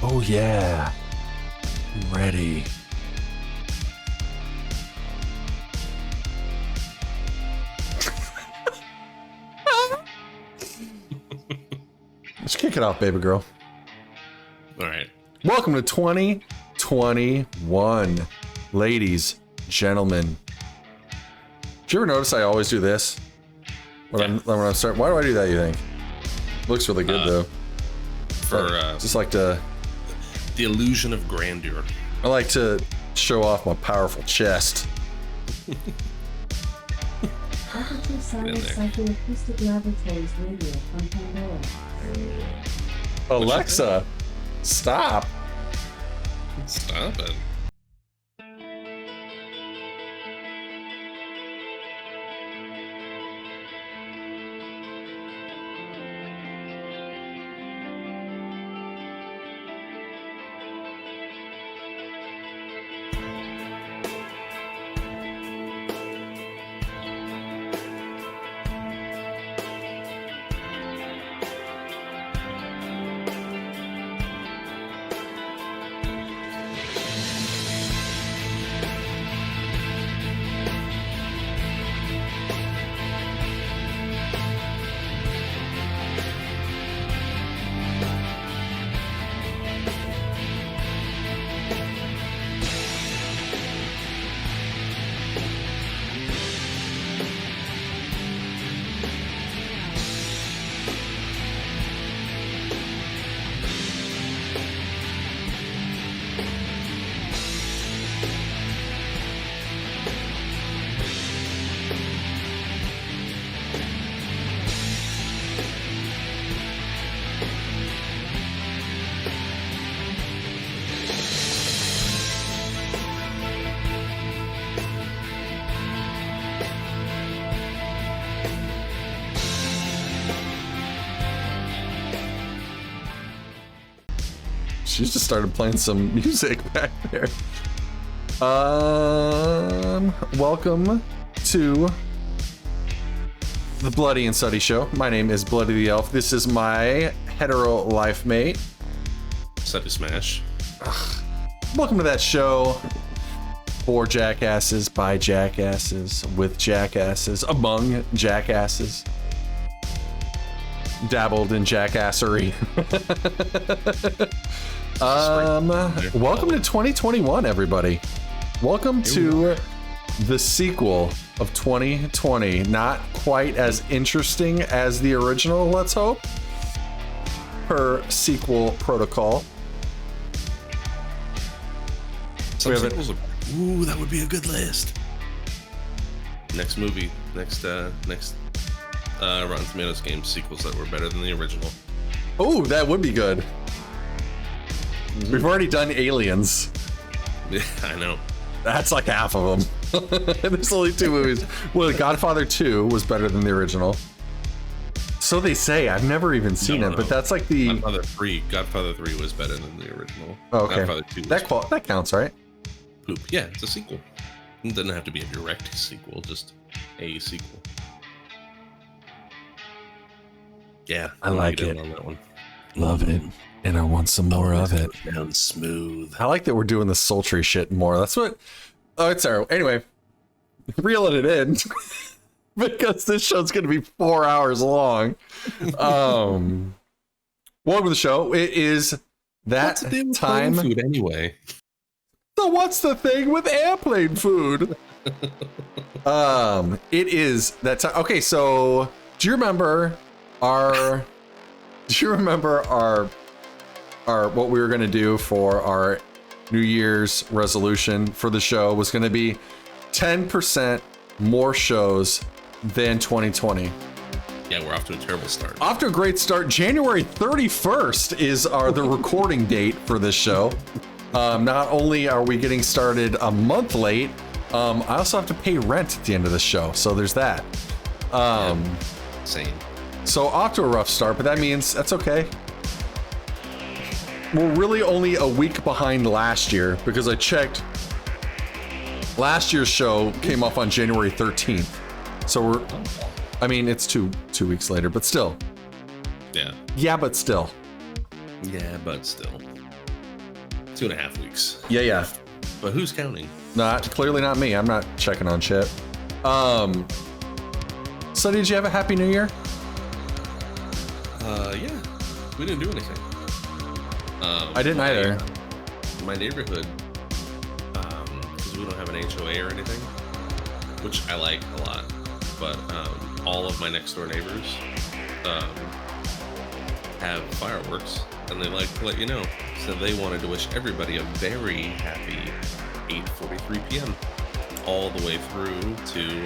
Oh yeah. I'm ready. Let's kick it off, baby girl. All right. Welcome to 2021. Ladies, gentlemen. Did you ever notice I always do this? When I'm starting. Why do I do that, you think? Looks really good though. For just like to the illusion of grandeur. I like to show off my powerful chest. Alexa, stop. Stop it. She's just started playing some music back there. Welcome to the Bloody and Sutty Show. My name is Bloody the Elf. This is my hetero life mate. Sutty Smash. Welcome to that show. For jackasses, by jackasses, with jackasses, among jackasses. Dabbled in jackassery. Welcome to 2021, everybody. Welcome to the sequel of 2020. Not quite as interesting as the original, let's hope. Per sequel protocol. Some sequels are, ooh, that would be a good list. Next movie, next Rotten Tomatoes game sequels that were better than the original. Oh, that would be good. We've already done Aliens. Yeah, I know. That's like half of them. There's only 2 movies. Well, Godfather 2 was better than the original. So they say. I've never even seen it, but that's like the... Godfather 3 was better than the original. Oh, okay. Godfather 2 was that counts, right? poop. Yeah, it's a sequel. It doesn't have to be a direct sequel, just a sequel. Yeah, I like it. On that one. Love it. And I want some more of it. Down smooth. I like that we're doing the sultry shit more. That's what... Oh, it's our... Anyway, reeling it in. Because this show's going to be 4 hours long. Welcome to the show. It is that time... food anyway. So what's the thing with airplane food? It is that time. Okay, so do you remember our what we were going to do for our New Year's resolution for the show was going to be 10% more shows than 2020. Yeah, we're off to a terrible start. Off to a great start. January 31st is the recording date for this show. Not only are we getting started a month late, I also have to pay rent at the end of the show. So there's that. Same. So off to a rough start, but that means that's okay. We're really only a week behind last year because I checked. Last year's show came off on January 13th. So I mean, it's two weeks later, but still. Yeah. Yeah, but still. Yeah, but still. 2.5 weeks. Yeah. But who's counting? Clearly not me. I'm not checking on shit. So did you have a happy new year? Yeah. We didn't do anything. I didn't either. My neighborhood, because we don't have an HOA or anything, which I like a lot, but all of my next door neighbors have fireworks, and they like to let you know. So they wanted to wish everybody a very happy 8:43 p.m. all the way through to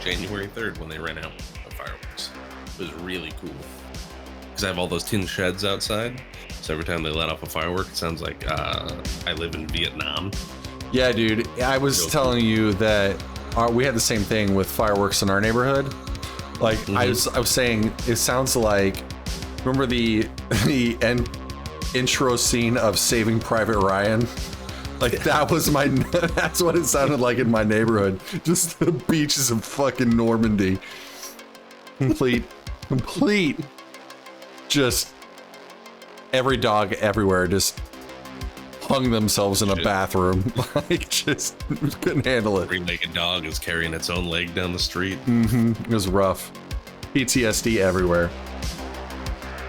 January 3rd when they ran out of fireworks. It was really cool because I have all those tin sheds outside. So every time they let off a firework, it sounds like I live in Vietnam. Yeah, dude. I was telling you that we had the same thing with fireworks in our neighborhood. Like I was saying, it sounds like, remember the intro scene of Saving Private Ryan? Like that's what it sounded like in my neighborhood. Just the beaches of fucking Normandy. Complete, just every dog everywhere just hung themselves in a bathroom. Like, just couldn't handle it. Three-legged dog is carrying its own leg down the street. It was rough. PTSD everywhere.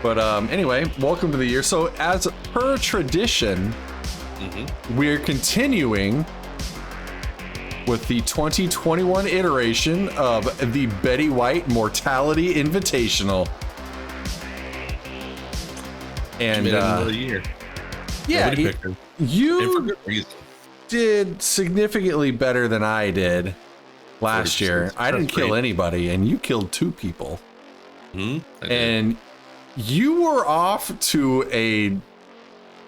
But anyway, welcome to the year. So as per tradition, we're continuing with the 2021 iteration of the Betty White Mortality Invitational. And another year. Yeah, you did significantly better than I did last year. I didn't kill anybody, and you killed 2 people. And you were off to a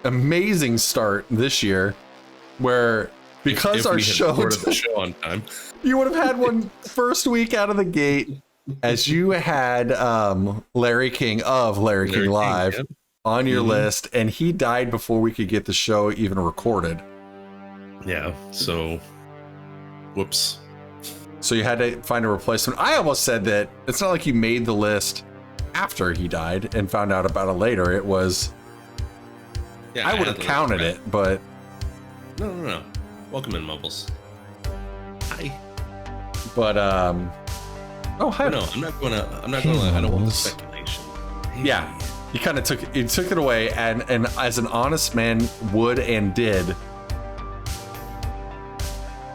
amazing start this year, where because our show on time, you would have had one first week out of the gate, as you had Larry King of Larry King Live on your list, and he died before we could get the show even recorded. Yeah, so whoops. So you had to find a replacement. I almost said that it's not like you made the list after he died and found out about it later. It was, I would have counted it, but no. Welcome in, Mumbles. Hi. But oh hi. No, I'm not gonna. I don't want the speculation. Yeah. You kind of took it away, and as an honest man would and did.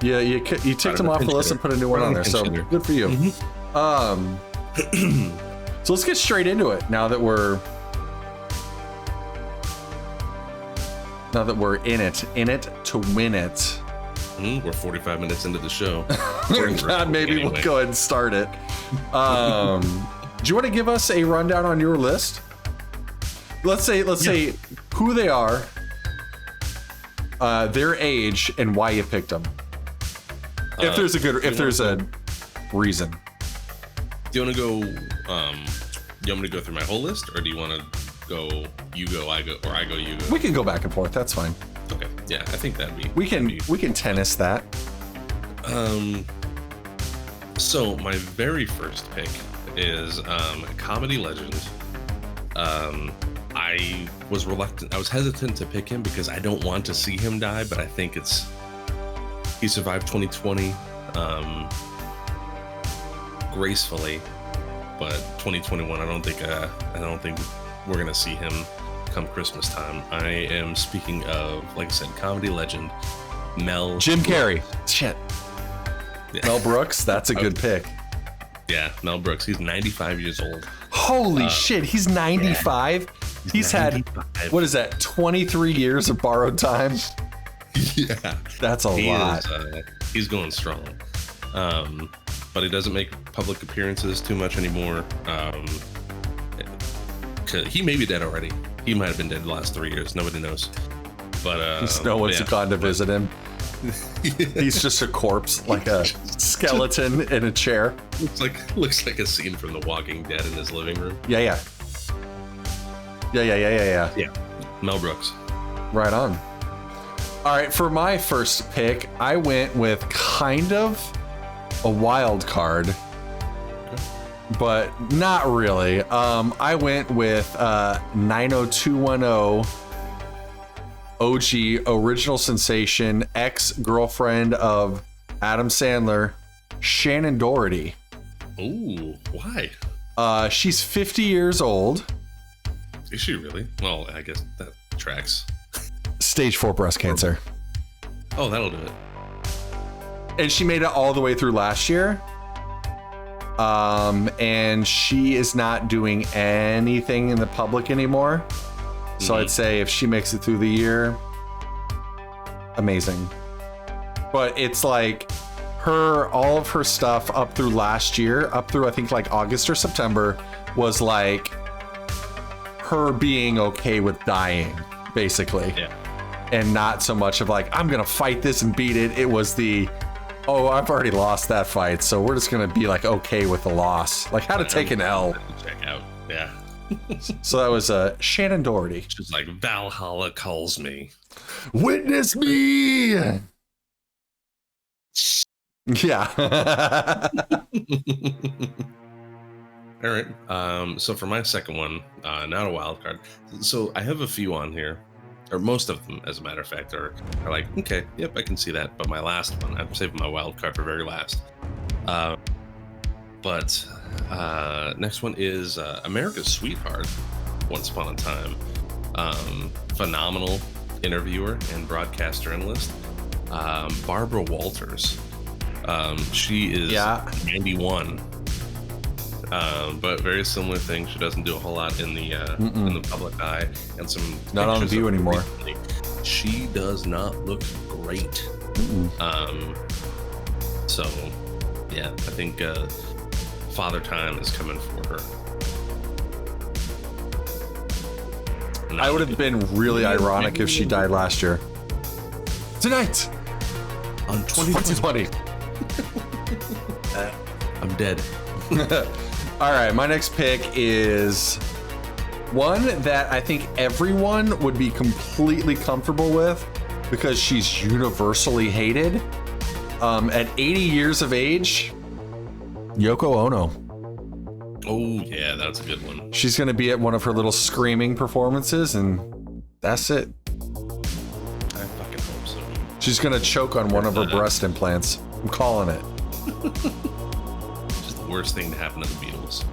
Yeah, you ticked him off the list and put a new one on there. So good for you. So let's get straight into it now that we're in it to win it. We're 45 minutes into the show. God, maybe anyway. We'll go ahead and start it. Do you want to give us a rundown on your list? Let's say who they are, their age, and why you picked them. If there's a reason. Do you want to go? You want me to go through my whole list, or do you want to go? You go, I go, or I go, you go. We can go back and forth. That's fine. Okay. Yeah, I think that'd be. We can tennis that. So my very first pick is comedy legend. I was hesitant to pick him because I don't want to see him die, but I think he survived 2020 gracefully, but 2021 I don't think we're gonna see him come Christmas time. I am speaking of, like I said, comedy legend Jim Carrey. Shit. Yeah. Mel Brooks, that's a good pick. Yeah, Mel Brooks. He's 95 years old. Holy shit, he's 95? Yeah. He's 95. Had, what is that, 23 years of borrowed time? Yeah. That's a lot. He's going strong. But he doesn't make public appearances too much anymore. He may be dead already. He might have been dead the last 3 years. Nobody knows. But no one's gone to visit him. He's just a corpse, like a skeleton in a chair. Looks like a scene from The Walking Dead in his living room. Yeah. Mel Brooks. Right on. All right, for my first pick, I went with kind of a wild card, but not really. I went with 90210 OG, original sensation, ex-girlfriend of Adam Sandler, Shannon Doherty. Ooh, why? She's 50 years old. Is she really? Well, I guess that tracks. Stage 4 breast cancer. Oh, that'll do it. And she made it all the way through last year. And she is not doing anything in the public anymore. So I'd say if she makes it through the year, amazing. But it's like all of her stuff up through last year, up through I think like August or September, was like her being okay with dying, basically. Yeah. And not so much of like, I'm gonna fight this and beat it. It was oh, I've already lost that fight, so we're just gonna be like okay with the loss. Like how to take an L. Check out. Yeah. So that was Shannon Doherty. She's like, Valhalla calls me. Witness me. Yeah. All right. So for my second one, not a wild card. So I have a few on here, or most of them, as a matter of fact, are like, okay, yep, I can see that. But my last one, I'm saving my wild card for very last. But next one is America's Sweetheart, Once Upon a Time. Phenomenal interviewer and broadcast journalist, Barbara Walters. She is 91, but very similar thing. She doesn't do a whole lot in the public eye, and some not on view anymore. Recently. She does not look great. So yeah, I think Father Time is coming for her. I would have been really ironic if she died last year. Tonight on 2020. I'm dead. All right, my next pick is one that I think everyone would be completely comfortable with because she's universally hated. At 80 years of age, Yoko Ono. Oh, yeah, that's a good one. She's going to be at one of her little screaming performances, and that's it. I fucking hope so. She's going to choke on one of her breast implants. I'm calling it. Just the worst thing to happen to the Beatles.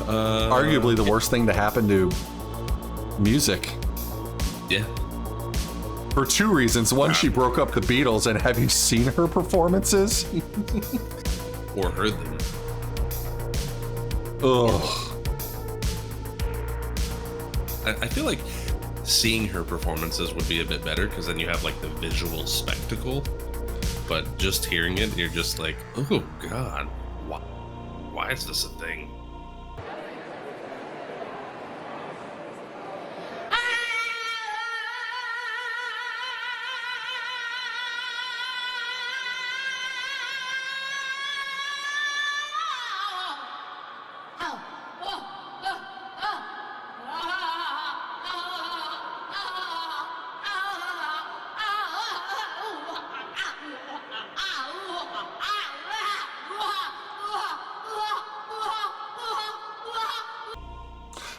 Arguably the worst thing to happen to music. Yeah. For two reasons. One, she broke up the Beatles, and have you seen her performances? Or heard them. Ugh. I feel like seeing her performances would be a bit better because then you have like the visual spectacle. But just hearing it, you're just like, oh God, why is this a thing?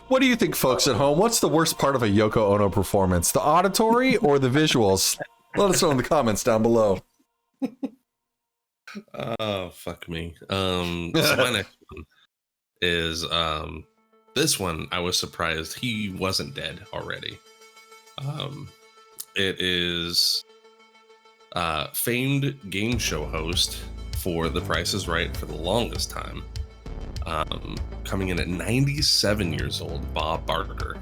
What do you think, folks at home? What's the worst part of a Yoko Ono performance? The auditory or the visuals? Let us know in the comments down below. Oh, fuck me. So my next one is this one. I was surprised he wasn't dead already. It is famed game show host for The Price is Right for the longest time. Coming in at 97 years old, Bob Barker.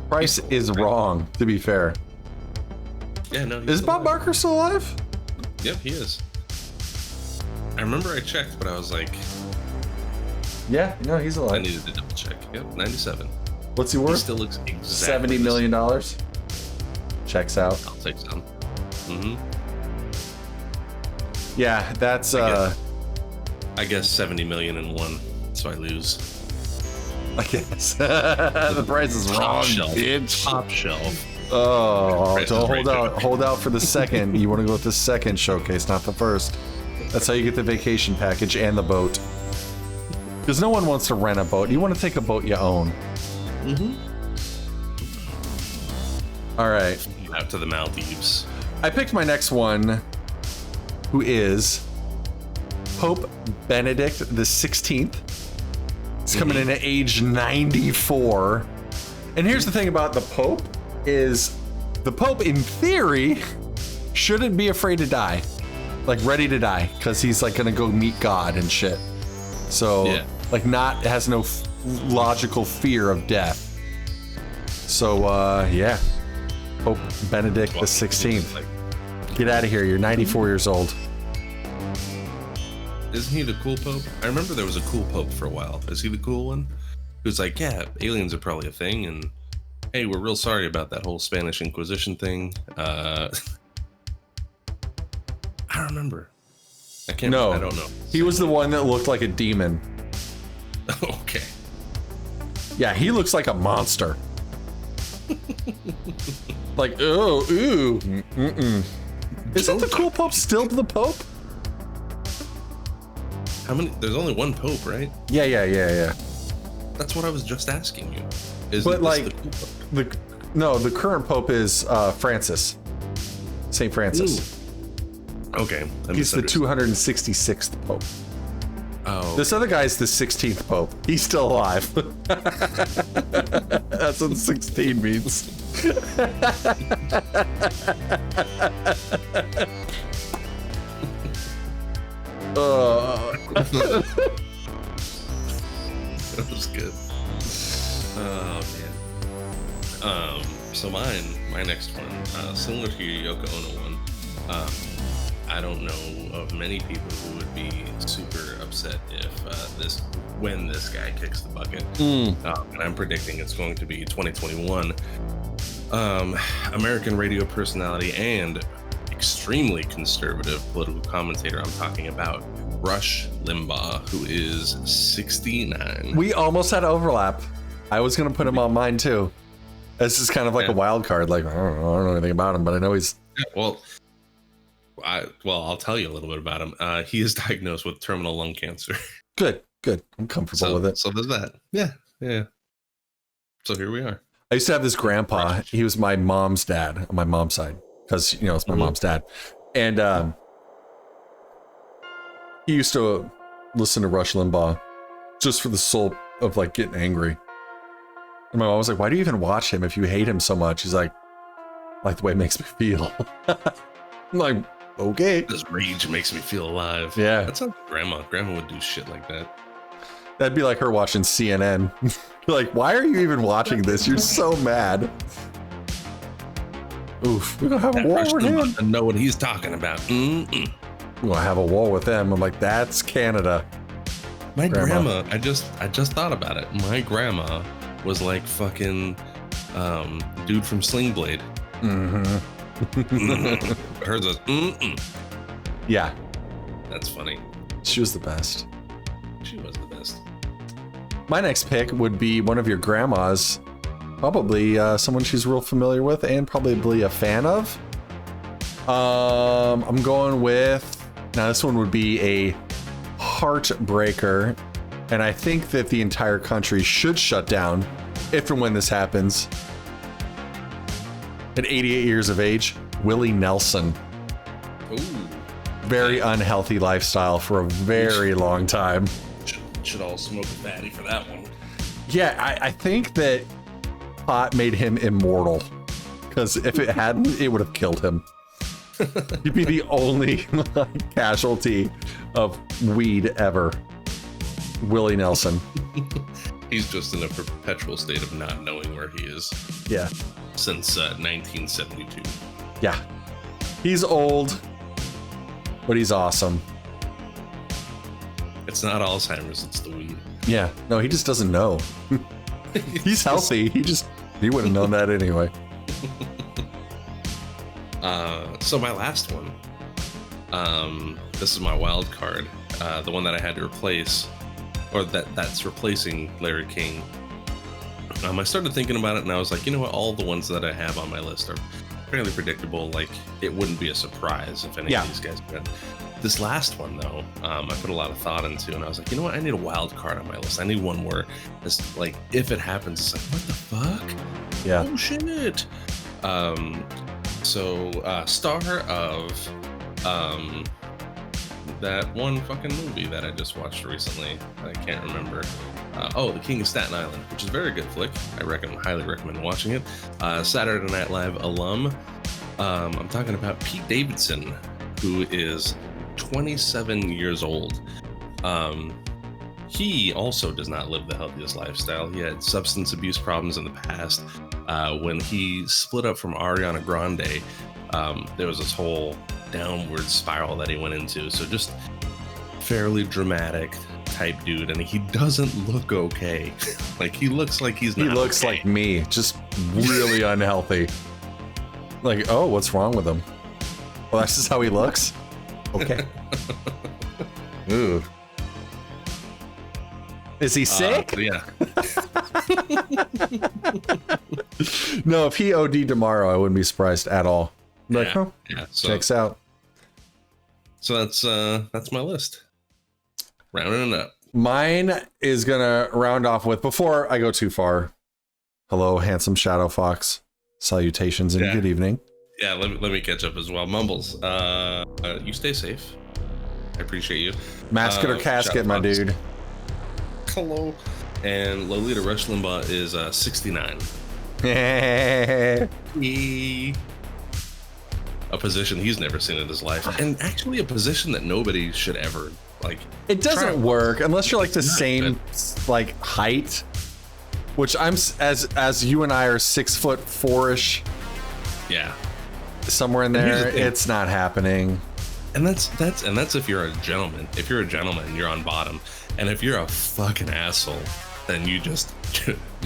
Price is wrong, to be fair. Yeah, no. Is Bob Barker still alive? Yep, he is. I remember I checked, but I was like, yeah, no, he's alive. I needed to double check. Yep, 97. What's he worth? He still looks exactly $70 million. Checks out. I'll take some. Mm-hmm. Yeah, that's I guess 70 million in one, so I lose. I guess. The price is wrong, bitch. Top shelf. Oh, don't hold out for the second. You want to go with the second showcase, not the first. That's how you get the vacation package and the boat. Because no one wants to rent a boat. You want to take a boat you own. All right. Out to the Maldives. I picked my next one, who is Pope Benedict the 16th. He's coming in at age 94. And here's the thing about the Pope is the Pope, in theory, shouldn't be afraid to die. Like, ready to die, because he's, like, going to go meet God and shit. So, like, has no logical fear of death. So, yeah. Pope Benedict the 16th. Get out of here. You're 94 years old. Isn't he the cool Pope? I remember there was a cool Pope for a while. Is he the cool one? Who's like, yeah, aliens are probably a thing, and hey, we're real sorry about that whole Spanish Inquisition thing. I don't remember. I don't know. He was the one that looked like a demon. Okay. Yeah, he looks like a monster. Like, oh, ooh. Mm-mm. Isn't the cool Pope still the Pope? How many? There's only one Pope, right? Yeah. That's what I was just asking you. But like, the current Pope is Francis. St. Francis. Ooh. Okay. He's the 266th Pope. Oh. Okay. This other guy's the 16th Pope. He's still alive. That's what 16 means. That was good. Oh man. So my next one, similar to your Yoko Ono one. I don't know of many people who would be super upset if when this guy kicks the bucket. And I'm predicting it's going to be 2021. American radio personality and extremely conservative political commentator I'm talking about, Rush Limbaugh, who is 69. We almost had overlap. I was going to put him on mine too. This is kind of like a wild card. Like, I don't know anything about him, but I know he's... I'll tell you a little bit about him. He is diagnosed with terminal lung cancer. Good. I'm comfortable with it. So there's that. Yeah. So here we are. I used to have this grandpa. He was my mom's dad on my mom's side because, it's my mom's dad. And he used to listen to Rush Limbaugh just for the soul of like getting angry. And my mom was like, why do you even watch him if you hate him so much? He's like the way it makes me feel. I'm like, okay. This rage makes me feel alive. Yeah. That's like grandma. Grandma would do shit like that. That'd be like her watching CNN. Like, why are you even watching this? You're so mad. Oof, we're gonna have a war with him. I know what he's talking about. We're gonna have a war with them. I'm like, that's Canada. My grandma, I just thought about it. My grandma was like fucking dude from Sling Blade. Hers was Yeah. That's funny. She was the best. She was the best. My next pick would be one of your grandmas. Probably someone she's real familiar with and probably a fan of. I'm going with... Now, this one would be a heartbreaker. And I think that the entire country should shut down if and when this happens. At 88 years of age, Willie Nelson. Ooh. Very unhealthy lifestyle for a very long time. Should all smoke a fatty for that one. Yeah, I think that pot made him immortal. Because if it hadn't, it would have killed him. He'd be the only casualty of weed ever. Willie Nelson. He's just in a perpetual state of not knowing where he is. Yeah. Since 1972. Yeah. He's old, but he's awesome. It's not Alzheimer's, it's the weed. Yeah. No, he just doesn't know. He's healthy. He would have known that anyway. So my last one, this is my wild card, the one that I had to replace, or that's replacing Larry King. I started thinking about it and I was like, you know what? All the ones that I have on my list are fairly predictable. Like, it wouldn't be a surprise if any of these guys win. This last one, though, I put a lot of thought into, and I was like, you know what? I need a wild card on my list. I need one where it's like, if it happens, it's like, what the fuck? Yeah. Oh, shit. Star of that one fucking movie that I just watched recently. I can't remember. The King of Staten Island, which is a very good flick. I highly recommend watching it. Saturday Night Live alum. I'm talking about Pete Davidson, who is 27 years old. He also does not live the healthiest lifestyle. He had substance abuse problems in the past. When he split up from Ariana Grande, there was this whole downward spiral that he went into. So just fairly dramatic type dude, and he doesn't look okay. Like, he looks like he's not. He looks like me, just really unhealthy. Like, oh, what's wrong with him? Well, that's just how he looks. Okay. Ooh. Is he sick? Yeah. No, if he OD'd tomorrow, I wouldn't be surprised at all. Like, So, checks out. So that's my list. Rounding it up. Mine is gonna round off with, before I go too far, hello, handsome Shadow Fox. Salutations and good evening. Yeah, let me catch up as well. Mumbles, you stay safe. I appreciate you. Masket or casket, my dude. Hello. And Lolita Rush Limbaugh is 69. A position he's never seen in his life, and actually a position that nobody should ever like. It doesn't work unless you're like the same like height, which I'm as you and I are 6'4"-ish. Yeah, somewhere in there. It's not happening. And that's if you're a gentleman. If you're a gentleman, you're on bottom, and if you're a fucking asshole, then you just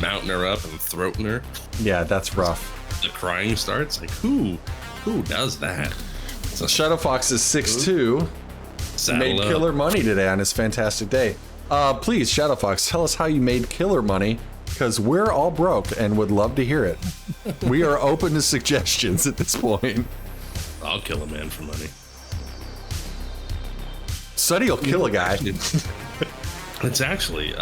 mounting her up and throating her. Yeah, that's rough. The crying starts. Like, who does that? So Shadow Fox is 6'2". Made killer money today on his fantastic day. Please, Shadow Fox, tell us how you made killer money, because we're all broke and would love to hear it. We are open to suggestions at this point. I'll kill a man for money. Sutty will kill a guy. It's actually,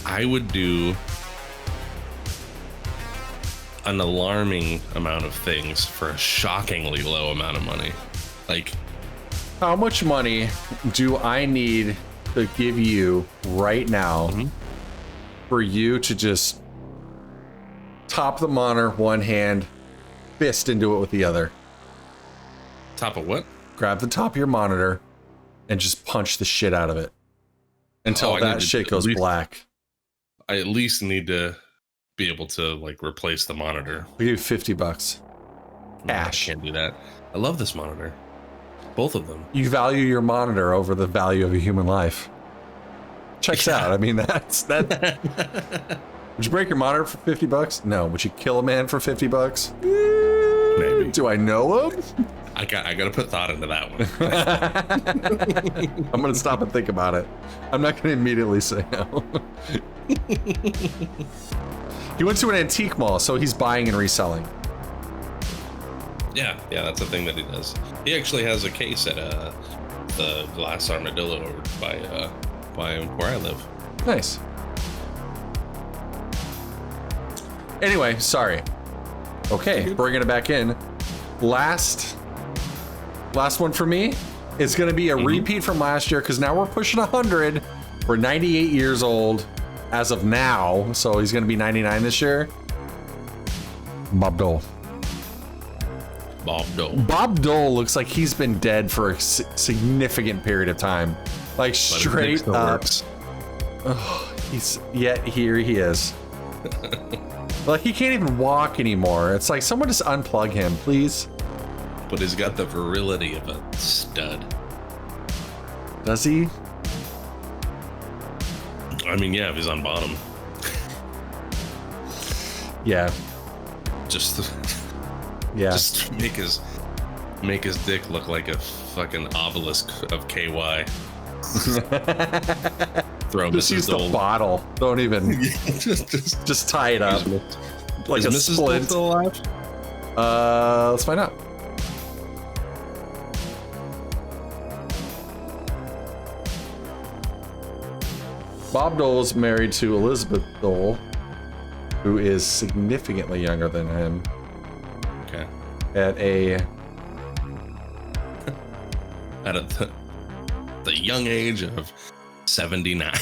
I would do an alarming amount of things for a shockingly low amount of money. Like, how much money do I need to give you right now for you to just top the monitor one hand, fist into it with the other? Top of what? Grab the top of your monitor and just punch the shit out of it until that shit goes black. I at least need to be able to like replace the monitor. I'll give you $50. Cash. I can't do that. I love this monitor. Both of them. You value your monitor over the value of a human life. Checks out. I mean, that's that. Would you break your monitor for $50? No. Would you kill a man for $50? Maybe. Do I know him? I gotta put thought into that one. I'm gonna stop and think about it. I'm not gonna immediately say no. He went to an antique mall, so he's buying and reselling. Yeah, that's a thing that he does. He actually has a case at the Glass Armadillo over by where I live. Nice. Anyway, sorry. Okay, bringing it back in. Last one for me is going to be a repeat from last year, because now we're pushing 100. We're 98 years old as of now, so he's going to be 99 this year. Bob Dole. Bob Dole looks like he's been dead for a significant period of time. Like, straight up. Oh, here he is. Like, he can't even walk anymore. It's like, someone just unplug him, please. But he's got the virility of a stud. Does he? I mean, yeah, if he's on bottom. Yeah. Just make his dick look like a fucking obelisk of KY. Throw just Mrs. use Dole. the bottle. Don't even. just tie it up. Like is a Mrs. splint. Dole still alive? Let's find out. Bob Dole's married to Elizabeth Dole, who is significantly younger than him. Okay. At the young age of 79.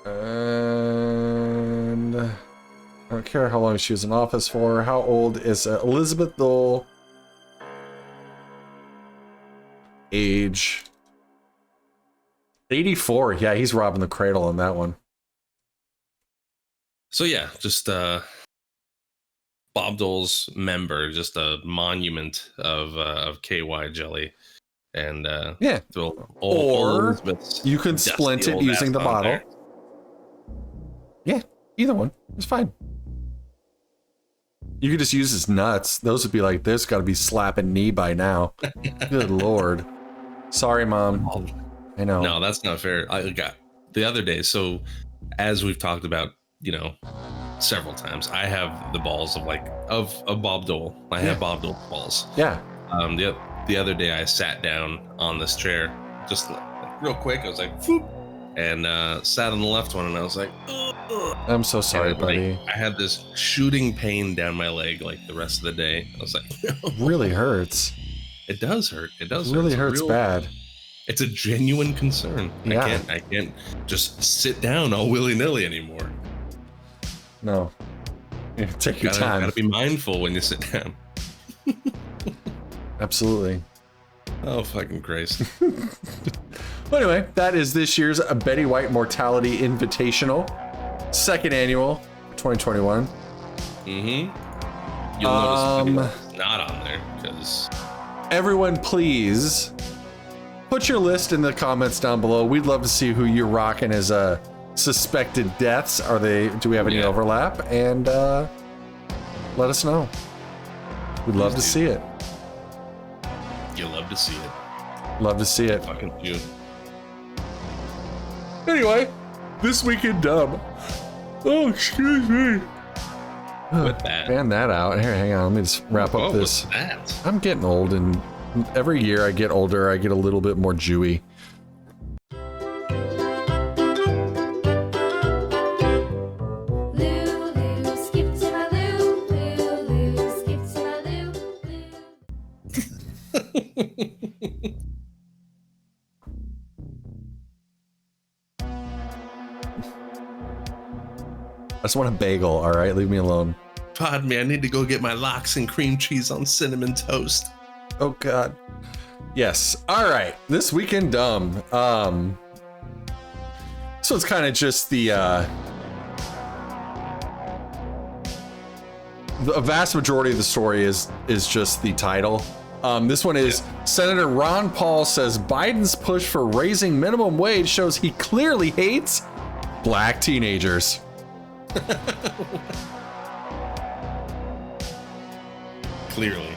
And I don't care how long she was in office for. How old is Elizabeth Dole? Age 84. Yeah, he's robbing the cradle on that one. So yeah, just Bob Dole's member, just a monument of KY jelly, and yeah. Or you can splint it using the bottle. There. Yeah, either one. It's fine. You could just use his nuts. Those would be like, there's got to be slapping knee by now. Good Lord. Sorry, Mom. I know. No, that's not fair. I got the other day. So, as we've talked about, several times, I have the balls of Bob Dole. I have Bob Dole balls. Yeah. The other day I sat down on this chair, just real quick. I was like, whoop, and sat on the left one, and I was like, ugh. I'm so sorry, buddy. I had this shooting pain down my leg the rest of the day. I was like, really hurts. It does hurt. It does. It really hurts bad. It's a genuine concern. Yeah. I can't just sit down all willy-nilly anymore. No. Take your time. Gotta be mindful when you sit down. Absolutely. Oh, fucking Christ. Well, anyway, that is this year's Betty White Mortality Invitational. Second annual, 2021. Mm-hmm. You'll notice it's not on there because... Everyone, please put your list in the comments down below. We'd love to see who you're rocking as suspected deaths. Do we have any overlap? And let us know. We'd love to see it. You love to see it. Love to see it. Fucking you. Anyway, this week in dumb. Oh, excuse me. With that. Fan that out. Here, hang on. Let me just wrap up this. What's that? I'm getting old, and every year I get older, I get a little bit more Jewy. I just want a bagel, all right? Leave me alone. Pardon me, I need to go get my lox and cream cheese on cinnamon toast. Oh, God. Yes. All right. This weekend dumb. So it's kind of just the vast majority of the story is just the title. This one is Senator Ron Paul says Biden's push for raising minimum wage shows he clearly hates black teenagers. Clearly.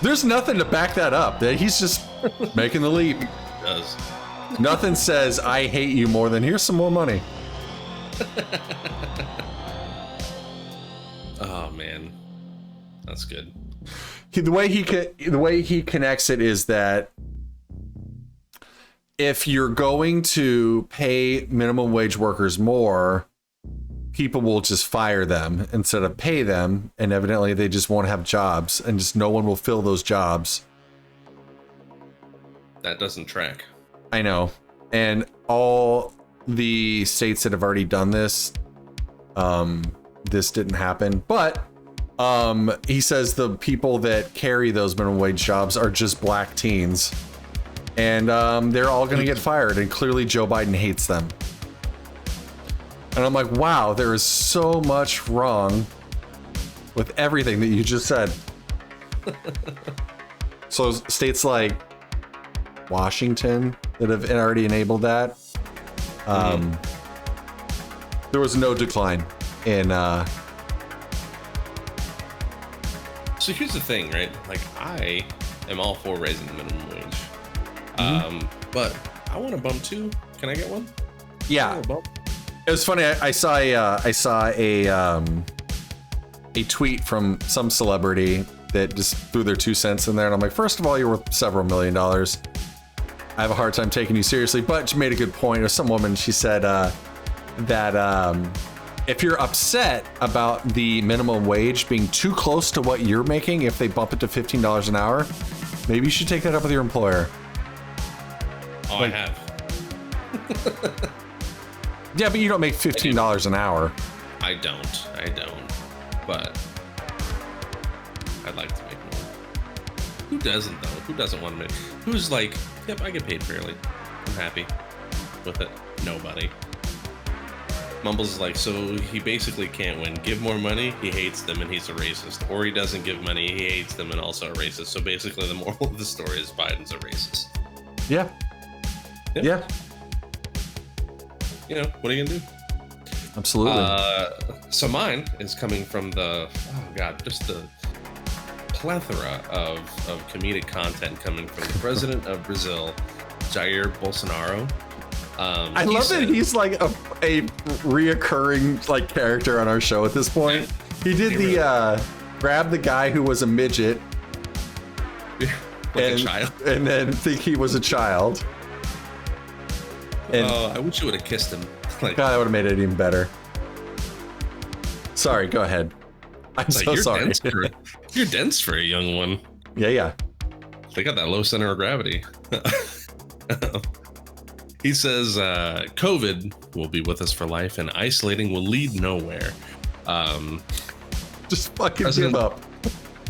There's nothing to back that up. That he's just making the leap. He does. Nothing says I hate you more than here's some more money. Oh man, that's good. The way he connects it is that if you're going to pay minimum wage workers more, people will just fire them instead of pay them, and evidently they just won't have jobs, and just no one will fill those jobs. That doesn't track. I know. And all the states that have already done this, this didn't happen. But he says the people that carry those minimum wage jobs are just black teens, and they're all going to get fired, and clearly Joe Biden hates them. And I'm like, wow, there is so much wrong with everything that you just said. So states like Washington that have already enabled that, there was no decline in... So here's the thing, right? Like, I am all for raising the minimum wage. But I want a bump too. Can I get one? Yeah. It was funny. I saw a tweet from some celebrity that just threw their 2 cents in there, and I'm like, first of all, you're worth several $1 million. I have a hard time taking you seriously, but she made a good point. It was some woman, she said that if you're upset about the minimum wage being too close to what you're making, if they bump it to $15 an hour, maybe you should take that up with your employer. Oh, I have. Yeah, but you don't make $15 an hour. I don't. But I'd like to make more. Who doesn't, though? Who doesn't want to make? Who's like, yep, I get paid fairly. I'm happy with it. Nobody. Mumbles is like, so he basically can't win. Give more money, he hates them and he's a racist. Or he doesn't give money, he hates them and also a racist. So basically the moral of the story is Biden's a racist. Yeah. Yep. Yeah. You know, what are you gonna do? Absolutely. So mine is coming from just the plethora of comedic content coming from the president of Brazil, Jair Bolsonaro. I love that he's like a reoccurring like character on our show at this point. He did grab the guy who was a midget a child, and then think he was a child. And I wish you would have kissed him. Like, God, that would have made it even better. Sorry, go ahead. I'm so sorry. You're dense for a young one. Yeah. They got that low center of gravity. He says, COVID will be with us for life and isolating will lead nowhere. Just fucking give up.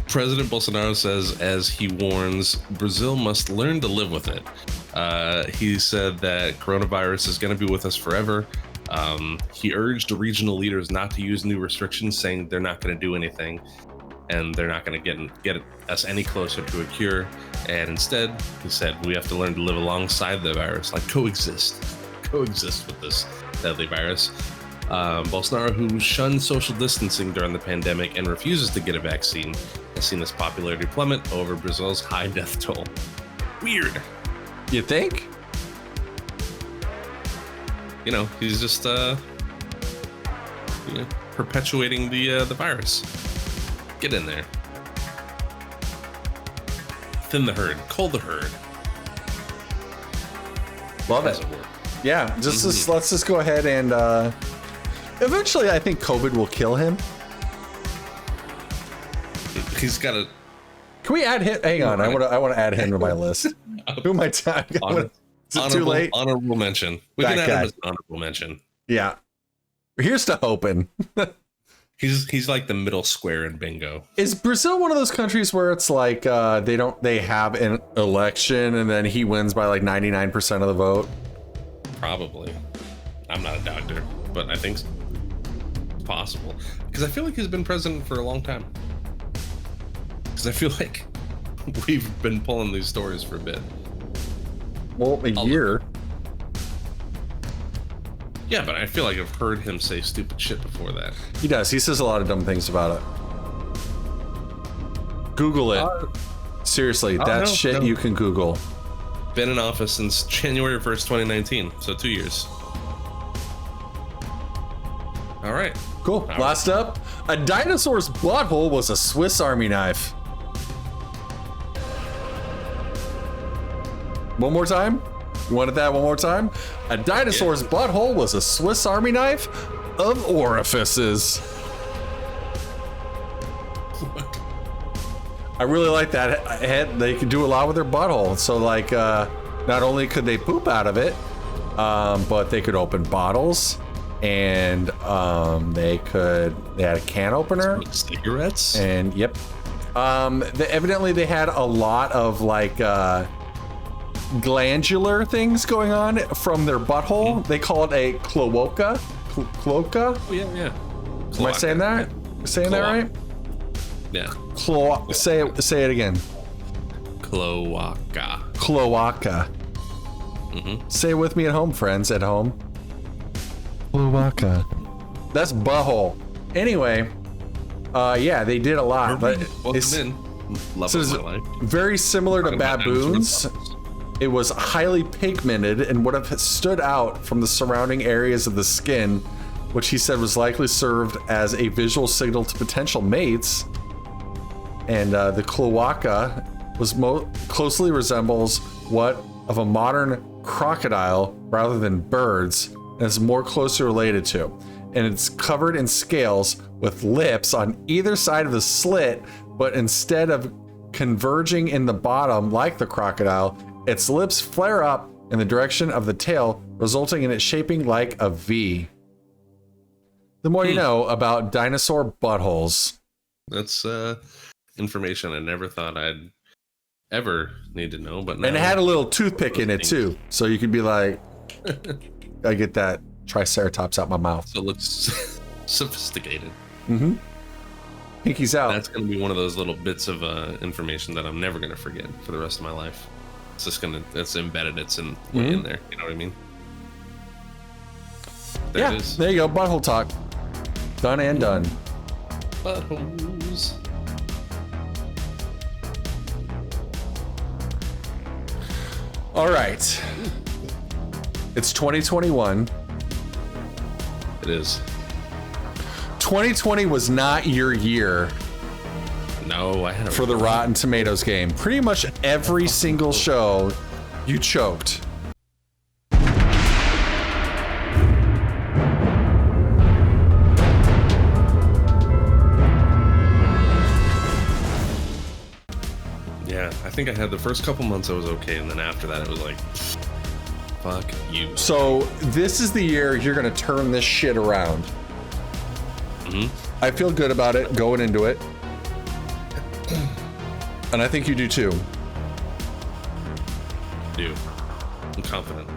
President Bolsonaro says, as he warns, Brazil must learn to live with it. He said that coronavirus is going to be with us forever. He urged regional leaders not to use new restrictions, saying they're not going to do anything and they're not going to get us any closer to a cure. And instead, he said, we have to learn to live alongside the virus, like coexist with this deadly virus. Bolsonaro, who shunned social distancing during the pandemic and refuses to get a vaccine, has seen his popularity plummet over Brazil's high death toll. Weird. You think? You know, he's just perpetuating the virus. Get in there. Thin the herd, cull the herd. Love it. Yeah, let's just go ahead and eventually I think COVID will kill him. He's got a. Can we add him? Hang on, I want to add him to my list. Who am I talking? Is it too late? Honorable mention. We can add him as an honorable mention. Yeah. Here's to hoping. He's like the middle square in bingo. Is Brazil one of those countries where it's like they have an election and then he wins by like 99% of the vote? Probably. I'm not a doctor, but I think it's possible. Because I feel like he's been president for a long time. Because I feel like we've been pulling these stories for a bit. Well, a year. Yeah, but I feel like I've heard him say stupid shit before that. He does. He says a lot of dumb things about it. Google it. Seriously, that's shit you can Google. Been in office since January 1st, 2019. So 2 years. All right. Cool. Last up, a dinosaur's butthole was a Swiss Army knife. One more time? You wanted that one more time? A dinosaur's butthole was a Swiss Army knife of orifices. What? I really like that head. They could do a lot with their butthole. So like, not only could they poop out of it, but they could open bottles and they had a can opener. Cigarettes? And yep. Evidently they had a lot of like, glandular things going on from their butthole. They call it a cloaca. Cloaca? Oh, yeah. Am I saying that? Saying that right? Yeah. Say it again. Cloaca. Cloaca. Say it with me at home, friends at home. Cloaca. That's butthole. Anyway, yeah, they did a lot. But Love of my life. Very similar to baboons. It was highly pigmented and would have stood out from the surrounding areas of the skin, which he said was likely served as a visual signal to potential mates. And the cloaca was closely resembles what of a modern crocodile rather than birds, and is more closely related to. And it's covered in scales with lips on either side of the slit, but instead of converging in the bottom like the crocodile, its lips flare up in the direction of the tail, resulting in it shaping like a V. The more you know about dinosaur buttholes. That's information I never thought I'd ever need to know. But now, and it had a little toothpick in it too, so you could be like, I get that Triceratops out my mouth. So it looks sophisticated. Mm-hmm. Pinky's out. That's going to be one of those little bits of information that I'm never going to forget for the rest of my life. It's just it's embedded. It's in there. You know what I mean? There it is. There you go. Butthole talk. Done and done. Buttholes. All right. It's 2021. It is. 2020 was not your year. No, I had for the Rotten Tomatoes game. Pretty much every single show, you choked. Yeah, I think I had the first couple months I was okay, and then after that it was like, fuck you. So this is the year you're gonna turn this shit around. I feel good about it going into it. And I think you do too. I'm confident.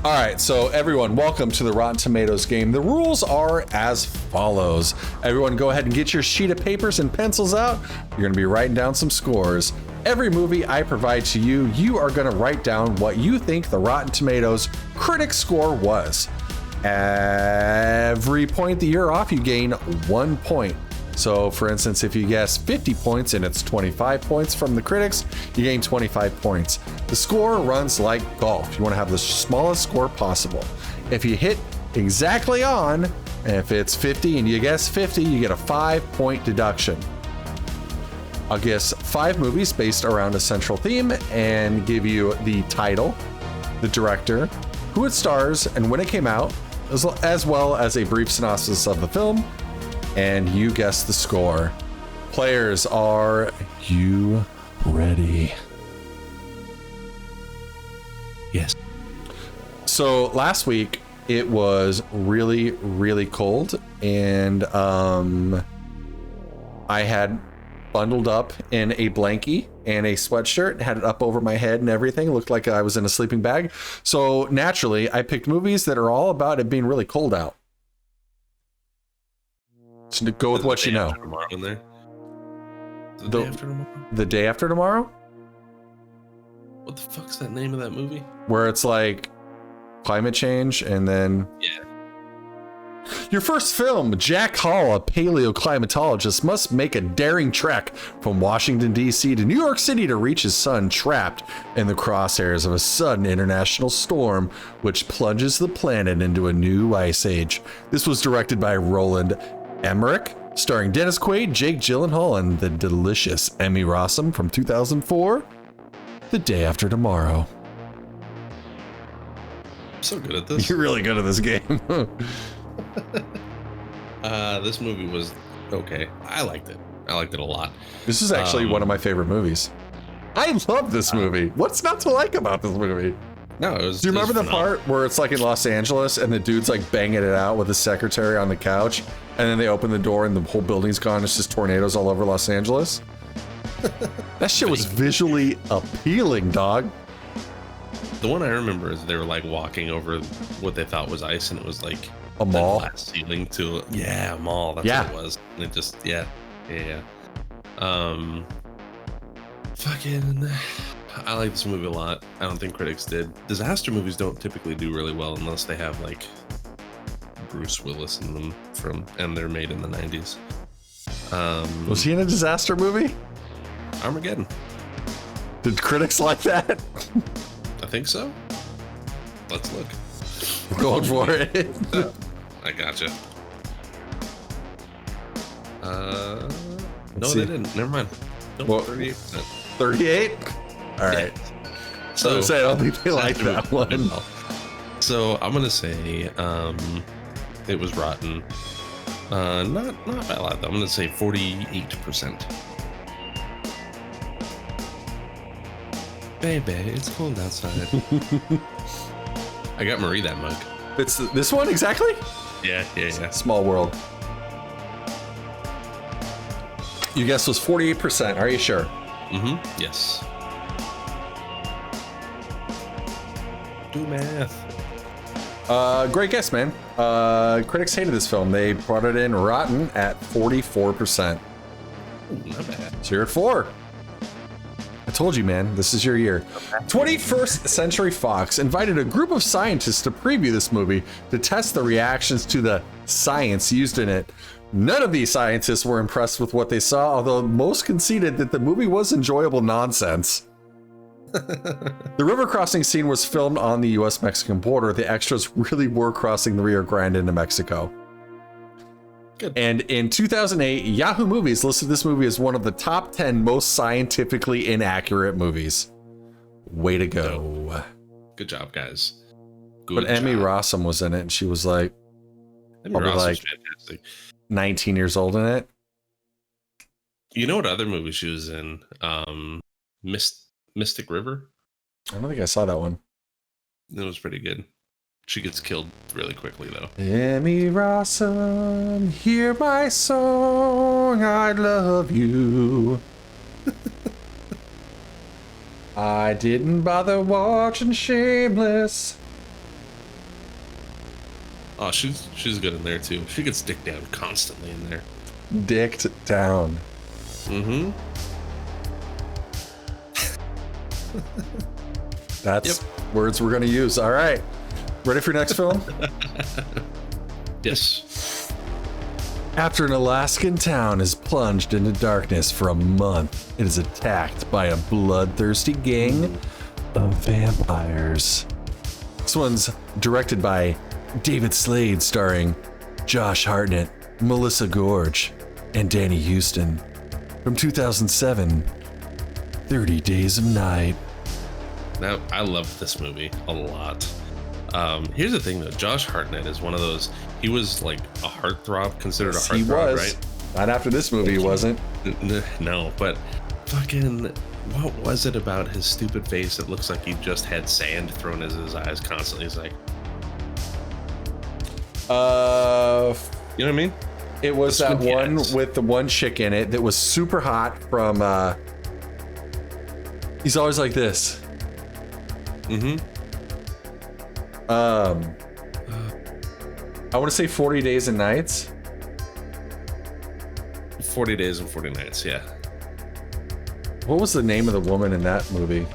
All right, so everyone, welcome to the Rotten Tomatoes game. The rules are as follows. Everyone go ahead and get your sheet of papers and pencils out. You're gonna be writing down some scores. Every movie I provide to you, you are gonna write down what you think the Rotten Tomatoes critic score was. Every point that you're off, you gain 1 point. So for instance, if you guess 50 points and it's 25 points from the critics, you gain 25 points. The score runs like golf. You want to have the smallest score possible. If you hit exactly on, if it's 50 and you guess 50, you get a 5-point deduction. I'll guess 5 movies based around a central theme and give you the title, the director, who it stars, and when it came out, as well as a brief synopsis of the film, and you guess the score. Players, are you ready? Yes. So last week it was really, really cold, and I had bundled up in a blankie and a sweatshirt, had it up over my head and everything. It looked like I was in a sleeping bag. So naturally, I picked movies that are all about it being really cold out. So go with what you know. The Day After Tomorrow? What the fuck's that name of that movie? Where it's like climate change and then... Yeah. Your first film, Jack Hall, a paleoclimatologist, must make a daring trek from Washington, D.C. to New York City to reach his son trapped in the crosshairs of a sudden international storm which plunges the planet into a new ice age. This was directed by Roland Emmerich, starring Dennis Quaid, Jake Gyllenhaal, and the delicious Emmy Rossum from 2004, The Day After Tomorrow. I'm so good at this. You're really good at this game. This movie was okay. I liked it. I liked it a lot. This is actually one of my favorite movies. I love this movie. What's not to like about this movie? No, it was. Do you remember the part where it's like in Los Angeles and the dude's like banging it out with his secretary on the couch, and then they open the door and the whole building's gone? It's just tornadoes all over Los Angeles. That shit was visually appealing, dog. The one I remember is they were like walking over what they thought was ice, and it was like a mall, glass ceiling to a mall. That's what it was. And it just fucking. I like this movie a lot. I don't think critics did. Disaster movies don't typically do really well unless they have like Bruce Willis in them and they're made in the 90s. Was he in a disaster movie? Armageddon. Did critics like that? I think so. Let's look. We're going for it. I gotcha. No, they didn't. Never mind. Nope, 38%. 38? All right. So I don't think they like that one. So I'm gonna say it was rotten. Not by a lot though. I'm gonna say 48%. Baby, it's cold outside. I got Marie that mug. It's this one exactly? Yeah. Small world. Your guess was 48%. Are you sure? Mm-hmm. Yes. Do math. Great guess, man. Critics hated this film. They brought it in rotten at 44%. Ooh, not bad. So you're at 4. I told you, man, this is your year. 21st Century Fox invited a group of scientists to preview this movie to test the reactions to the science used in it. None of these scientists were impressed with what they saw, although most conceded that the movie was enjoyable nonsense. The river crossing scene was filmed on the US-Mexican border. The extras really were crossing the Rio Grande into Mexico. Good. And in 2008, Yahoo Movies listed this movie as one of the top 10 most scientifically inaccurate movies. Way to go. Good job, guys. Good But Emmy job. Rossum was in it, and she was like, Emmy probably Ross was like fantastic. 19 years old in it. You know what other movie she was in? Mystic River. I don't think I saw that one. It was pretty good. She gets killed really quickly though. Emmy Rossum, hear my song, I love you. I didn't bother watching Shameless. Oh, she's good in there too. She gets dicked down constantly in there. Dicked down. Mm-hmm. That's words we're gonna use. All right. Ready for your next film? Yes. After an Alaskan town is plunged into darkness for a month, it is attacked by a bloodthirsty gang of vampires. This one's directed by David Slade, starring Josh Hartnett, Melissa Gorge, and Danny Houston. From 2007, 30 Days of Night. Now, I loved this movie a lot. Here's the thing though, Josh Hartnett is one of those, he was like a heartthrob, considered a heartthrob, He was. right? Not after this movie, he wasn't. No, but fucking, what was it about his stupid face that looks like he just had sand thrown in his eyes constantly? He's like, you know what I mean? It was The that Squid one Cats. with the one chick in it that was super hot from, he's always like this. Mm-hmm. I want to say 40 Days and Nights. 40 Days and 40 Nights, yeah. What was the name of the woman in that movie?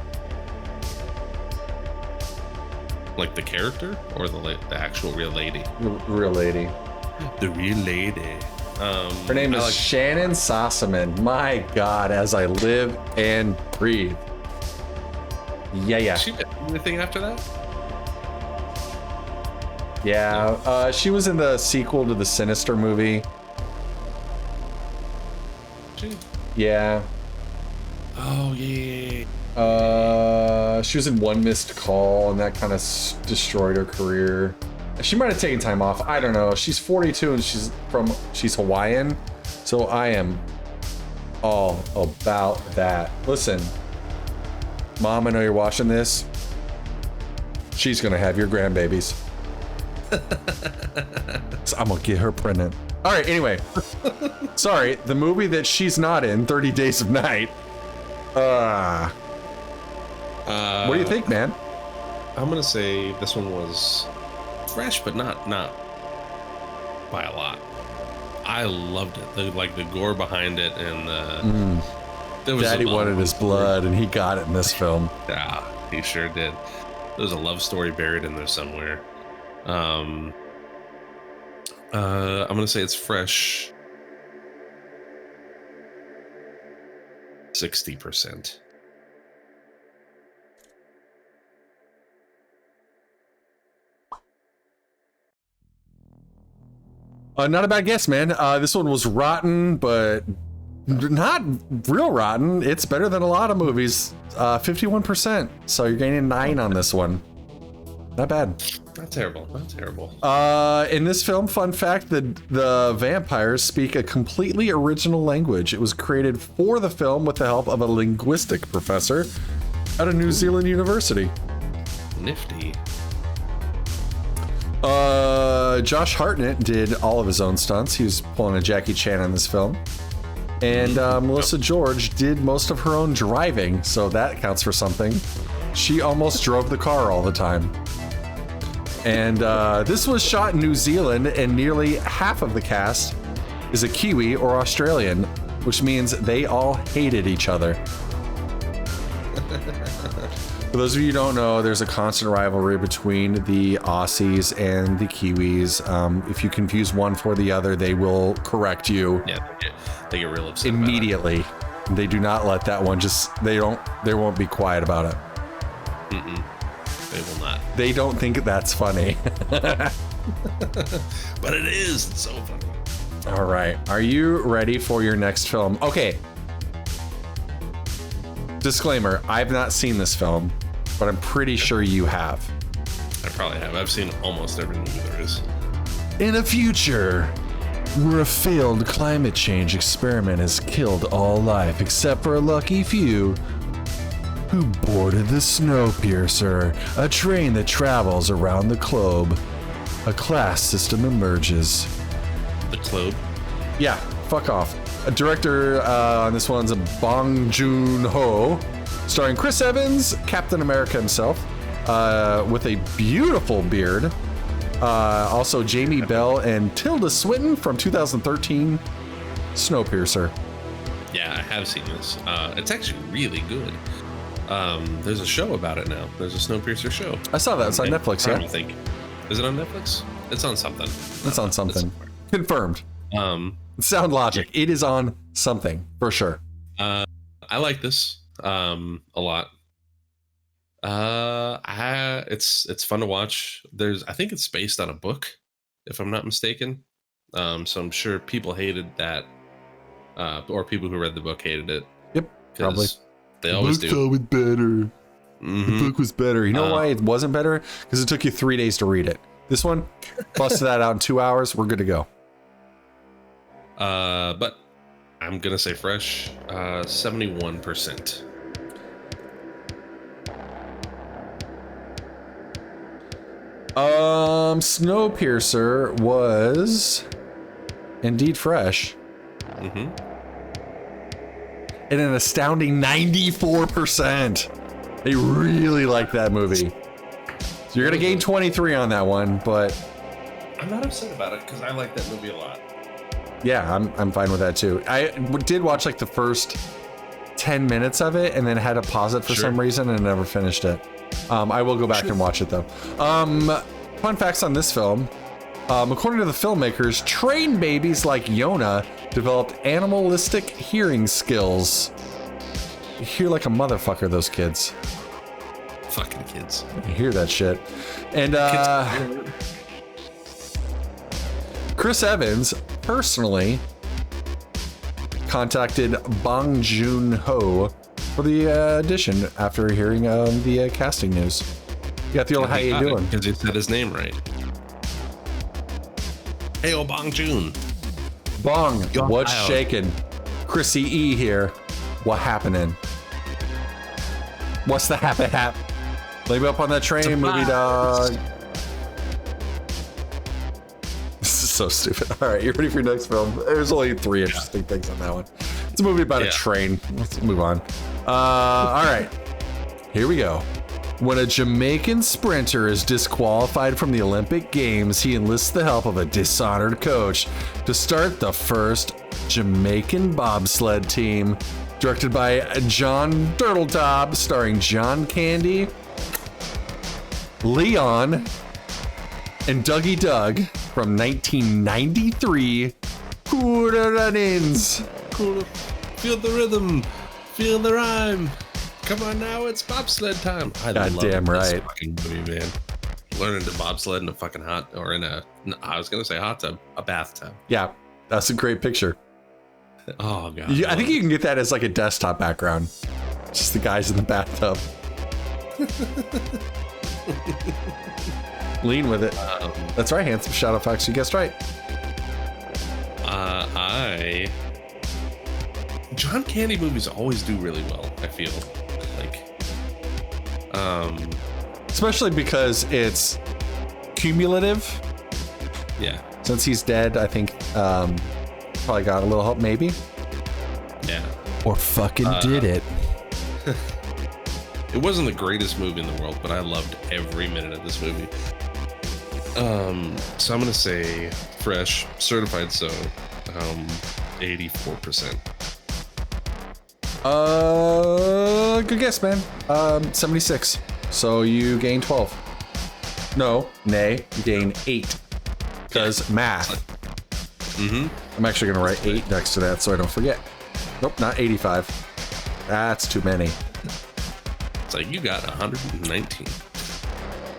Like the character or the actual real lady? Real lady. The real lady. Her name is like, Shannon Sossaman. My God, as I live and breathe. Yeah. she did anything after that? Yeah, she was in the sequel to the Sinister movie. She? Yeah. Oh yeah. She was in One Missed Call, and that kind of destroyed her career. She might have taken time off. I don't know. She's 42 and she's Hawaiian, so I am all about that. Listen, Mom, I know you're watching this. She's gonna have your grandbabies. So I'm gonna get her pregnant. All right. Anyway, sorry. The movie that she's not in, 30 Days of Night. What do you think, man? I'm gonna say this one was fresh, but not by a lot. I loved it. The gore behind it, and there was Daddy wanted his blood, and he got it in this film. Yeah, he sure did. There's a love story buried in there somewhere. I'm gonna say it's fresh. 60%. Not a bad guess, man. This one was rotten, but Not real rotten. It's better than a lot of movies. 51%. So you're gaining 9 on this one. Not bad. Not terrible. Not terrible. In this film, fun fact, the vampires speak a completely original language. It was created for the film with the help of a linguistic professor at a New Zealand university. Nifty. Josh Hartnett did all of his own stunts. He was pulling a Jackie Chan in this film. And Melissa George did most of her own driving, so that counts for something. She almost drove the car all the time. And this was shot in New Zealand, and nearly half of the cast is a Kiwi or Australian, which means they all hated each other. For those of you who don't know, there's a constant rivalry between the Aussies and the Kiwis. If you confuse one for the other, they will correct you. Yeah, they get real upset immediately. They do not let that one they won't be quiet about it. They will not. They don't think that's funny. But it is. It's so funny. All right. Are you ready for your next film? Okay. Disclaimer, I've not seen this film, but I'm pretty sure you have. I probably have. I've seen almost every movie there is. In a future where a failed climate change experiment has killed all life except for a lucky few who boarded the Snowpiercer, a train that travels around the globe, a class system emerges. The globe? Yeah, fuck off. A director on this one's Bong Joon-ho, starring Chris Evans, Captain America himself, with a beautiful beard. Also Jamie Bell and Tilda Swinton from 2013, Snowpiercer. Yeah, I have seen this. It's actually really good. There's a show about it now. There's a Snowpiercer show. I saw that. It's on Netflix, yeah? I think. Is it on Netflix? It's on something. It's on something. Confirmed. Sound logic. It is on something for sure. I like this a lot. It's fun to watch. I think it's based on a book, if I'm not mistaken. So I'm sure people hated that, or people who read the book hated it. Yep, probably. They always do. The book was better. The book was better. You know why it wasn't better? Because it took you 3 days to read it. This one, busted that out in 2 hours. We're good to go. But I'm gonna say fresh, 71%. Snowpiercer was indeed fresh. Mm-hmm. And an astounding 94%. They really like that movie. So you're gonna gain 23 on that one, but I'm not upset about it because I like that movie a lot. Yeah, I'm fine with that too. I did watch like the first 10 minutes of it and then had to pause it for some reason and never finished it. I will go back and watch it though. Fun facts on this film. According to the filmmakers, trained babies like Yona developed animalistic hearing skills. You hear like a motherfucker, those kids. Fucking kids. You hear that shit. And Chris Evans personally contacted Bong Joon-ho for the audition after hearing the casting news. You got the old, how you doing? Because he said his name right. Hey, old Bong Joon. Bong, what's shaking? Chrissy E here. What happening? What's the hap? Lay me up on that train, movie dog. This is so stupid. All right, you ready for your next film? There's only 3 interesting things on that one. It's a movie about a train. Let's move on. All right, here we go. When a Jamaican sprinter is disqualified from the Olympic Games, he enlists the help of a dishonored coach to start the first Jamaican bobsled team. Directed by John Turtletop, starring John Candy, Leon, and Dougie Doug from 1993. Cool runnings. Cool. Feel the rhythm. Feel the rhyme. Come on now, it's bobsled time. I love damn this right. fucking movie, man. Learning to bobsled in a fucking I was gonna say hot tub, a bathtub. Yeah, that's a great picture. Oh god. I think you can get that as like a desktop background. Just the guys in the bathtub. Lean with it. That's right, handsome Shadow Fox. You guessed right. John Candy movies always do really well, I feel like. Especially because it's cumulative. Yeah. Since he's dead, I think probably got a little help, maybe. Yeah. Or fucking did it. It wasn't the greatest movie in the world, but I loved every minute of this movie. So I'm gonna say fresh, certified so, 84%. Good guess, man. 76. So you gain 12. No, nay, you gain 8. Because math. I'm actually gonna write 8 next to that so I don't forget. Nope, not 85. That's too many. It's like you got 119.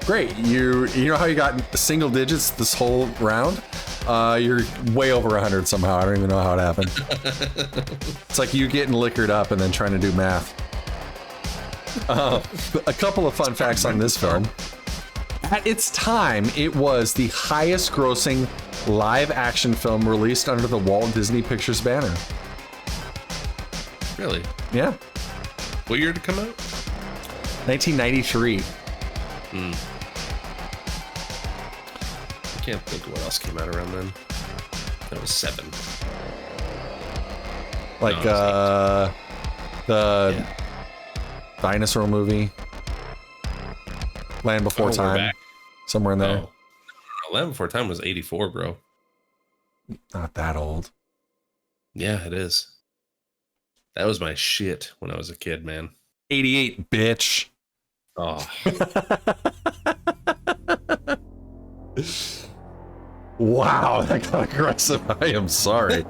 Great. You know how you got single digits this whole round? You're way over 100 somehow. I don't even know how it happened. It's like you getting liquored up and then trying to do math. A couple of fun facts on this film. At its time, it was the highest grossing live action film released under the Walt Disney Pictures banner. Really? Yeah. What year did it come out? 1993. I can't think of what else came out around then. That was 7. Like the dinosaur movie, Land Before Time, somewhere in there. Land Before Time was 84, bro. Not that old. Yeah, it is. That was my shit when I was a kid, man. 88, bitch. Oh. Wow, that got aggressive. I am sorry.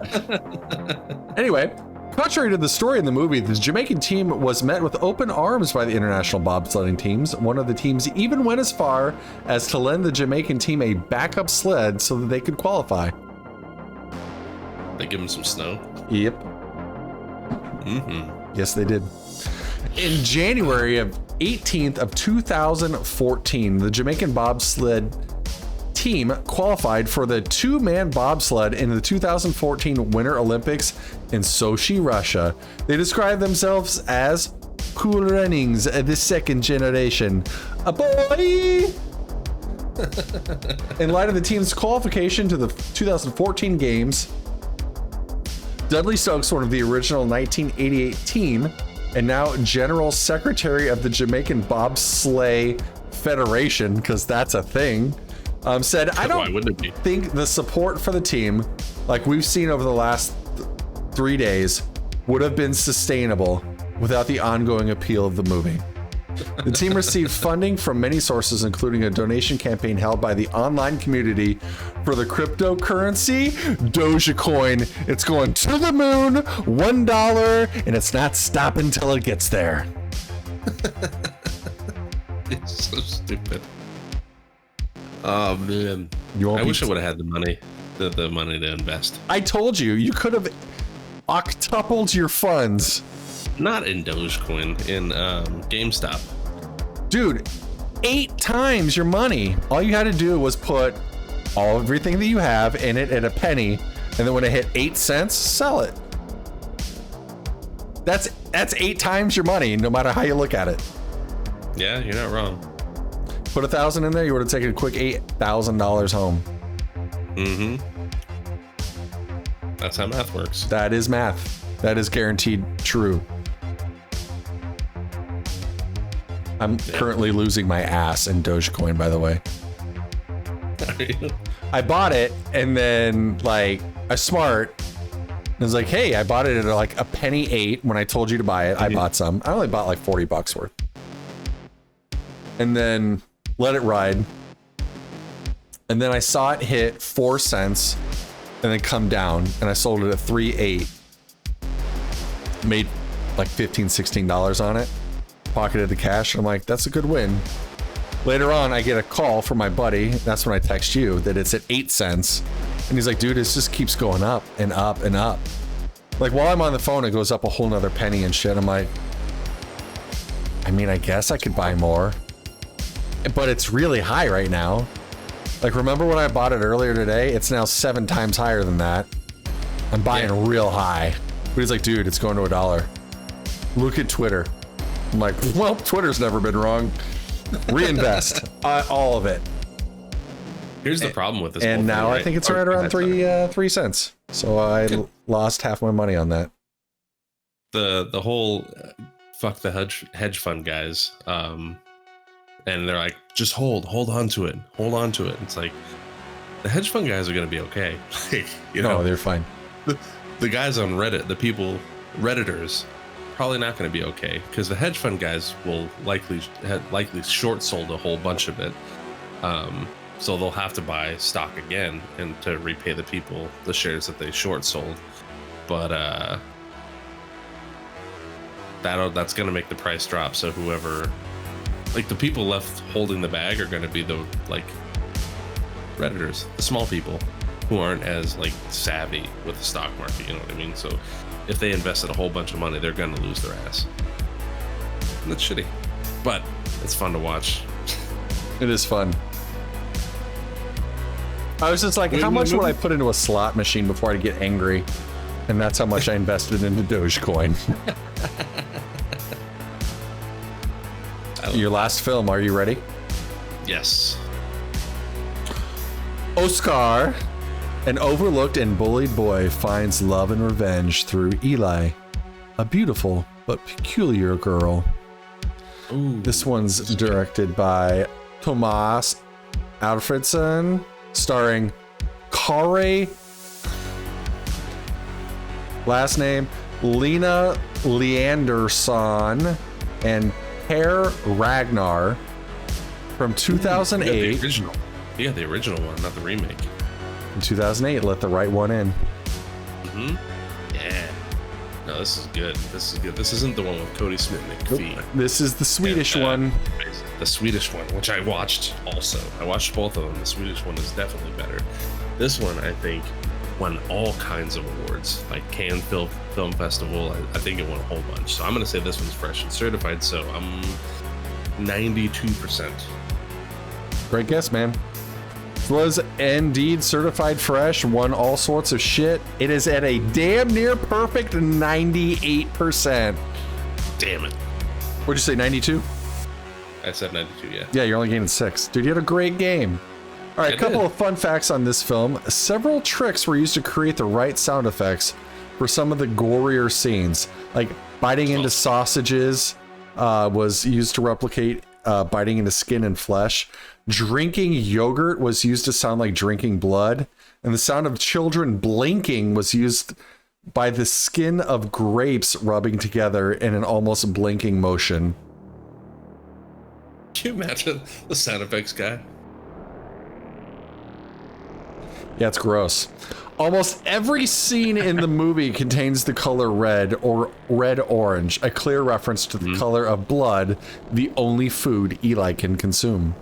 Anyway, contrary to the story in the movie, the Jamaican team was met with open arms by the international bobsledding teams. One of the teams even went as far as to lend the Jamaican team a backup sled so that they could qualify. They give them some snow? Yep. Yes, they did. In January of 18th of 2014, the Jamaican bobsled team qualified for the 2-man bobsled in the 2014 Winter Olympics in Sochi, Russia. They describe themselves as Cool Runnings, the second generation. A boy! In light of the team's qualification to the 2014 games, Dudley Stokes, one of the original 1988 team, and now General Secretary of the Jamaican Bobsleigh Federation, because that's a thing, said, I don't think the support for the team, like we've seen over the last 3 days, would have been sustainable without the ongoing appeal of the movie. The team received funding from many sources, including a donation campaign held by the online community for the cryptocurrency Dogecoin. It's going to the moon, $1, and it's not stopping till it gets there. It's so stupid. Oh man, I wish I would have had the money to invest. I told you, you could have octupled your funds. Not in Dogecoin, in GameStop. Dude, 8 times your money. All you had to do was put everything that you have in it at a penny, and then when it hit 8 cents, sell it. That's 8 times your money, no matter how you look at it. Yeah, you're not wrong. Put 1,000 in there, you would have taken a quick $8,000 home. That's how math works. That is math. That is guaranteed true. I'm currently losing my ass in Dogecoin, by the way. I bought it, and then like a smart was like, hey, I bought it at like a penny 8 when I told you to buy it. I bought some. I only bought like $40 worth. And then let it ride. And then I saw it hit 4 cents and then come down, and I sold it at 3.8. Made like $15-16 on it, pocketed the cash. I'm like, that's a good win. Later on, I get a call from my buddy. That's when I text you that it's at 8 cents. And he's like, dude, it just keeps going up and up and up. Like while I'm on the phone, it goes up a whole nother penny and shit. I'm like, I mean, I guess I could buy more, but it's really high right now. Like, remember when I bought it earlier today? It's now 7 times higher than that. I'm buying real high. But he's like, dude, it's going to $1. Look at Twitter. I'm like, well, Twitter's never been wrong. Reinvest all of it. Here's the problem with this. And now I think it's right around 3 cents. So I lost half my money on that. The whole fuck the hedge fund guys. And they're like, just hold on to it. Hold on to it. It's like, the hedge fund guys are going to be okay. Like, No, they're fine. The guys on Reddit, the people, Redditors, probably not going to be okay because the hedge fund guys will likely short sold a whole bunch of it. So they'll have to buy stock again and to repay the people the shares that they short sold. But that's going to make the price drop. So whoever, like the people left holding the bag are going to be the like Redditors, the small people who aren't as like savvy with the stock market. You know what I mean? So if they invested a whole bunch of money, they're going to lose their ass. And that's shitty, but it's fun to watch. It is fun. I was just like, how much would I put into a slot machine before I get angry? And that's how much I invested into Dogecoin. Your last film, are you ready? Yes. Oscar, an overlooked and bullied boy, finds love and revenge through Eli, a beautiful but peculiar girl. Ooh. This one's directed by Tomas Alfredson, starring Kare, last name Lena Leandersson, and Per Ragnar, from 2008. The original. Yeah, the original one, not the remake. In 2008, let the right one in. Yeah. No, this is good. This is good. This isn't the one with Cody Smith McPhee. Nope. This is the Swedish one. The Swedish one, which I watched also. I watched both of them. The Swedish one is definitely better. This one, I think, won all kinds of awards, like Cannes Film Festival. I think it won a whole bunch. So I'm going to say this one's fresh and certified. So I'm 92%. Great guess, man. It was indeed certified fresh, won all sorts of shit. It is at a damn near perfect 98%. Damn it. What'd you say, 92? I said 92, yeah. Yeah, you're only gaining 6. Dude, you had a great game. All right, a couple of fun facts on this film. Several tricks were used to create the right sound effects for some of the gorier scenes. Like biting into sausages was used to replicate biting into skin and flesh. Drinking yogurt was used to sound like drinking blood. And the sound of children blinking was used by the skin of grapes rubbing together in an almost blinking motion. Can you imagine the sound effects guy? Yeah, it's gross. Almost every scene in the movie contains the color red or red-orange, a clear reference to the color of blood, the only food Eli can consume.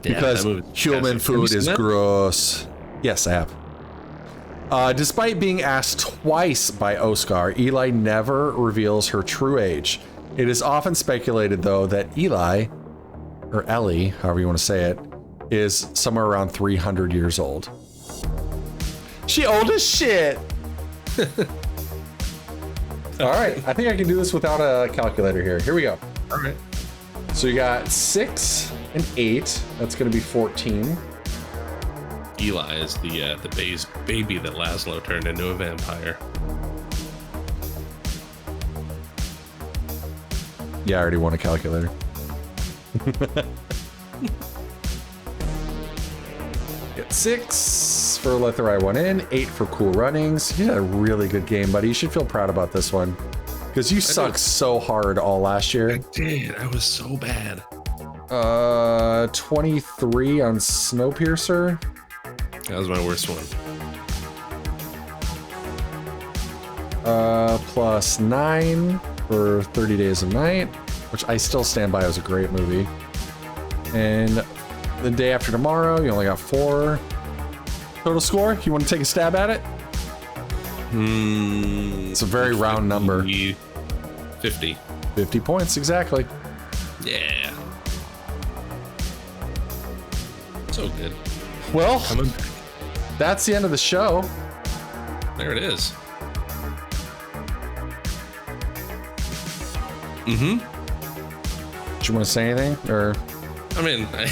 Because human food is gross. Yes, I have. Despite being asked twice by Oscar, Eli never reveals her true age. It is often speculated, though, that Eli, or Ellie, however you want to say it, is somewhere around 300 years old. She old as shit. All right, I think I can do this without a calculator here. Here we go. All right. So you got 6 and 8. That's going to be 14. Eli is the baby that Laszlo turned into a vampire. Yeah, I already won a calculator. Get 6 for Let the Right One In, 8 for Cool Runnings. You had a really good game, buddy. You should feel proud about this one. Because you sucked so hard all last year. I did. I was so bad. 23 on Snowpiercer. That was my worst one. Plus 9 for 30 Days of Night, which I still stand by as a great movie. And The Day After Tomorrow, you only got 4. Total score, you want to take a stab at it? It's a very round number. 50. 50 points, exactly. Yeah. So good. Well, Coming back. that's the end of the show. There it is. Mm-hmm. Do you want to say anything? Or I mean, I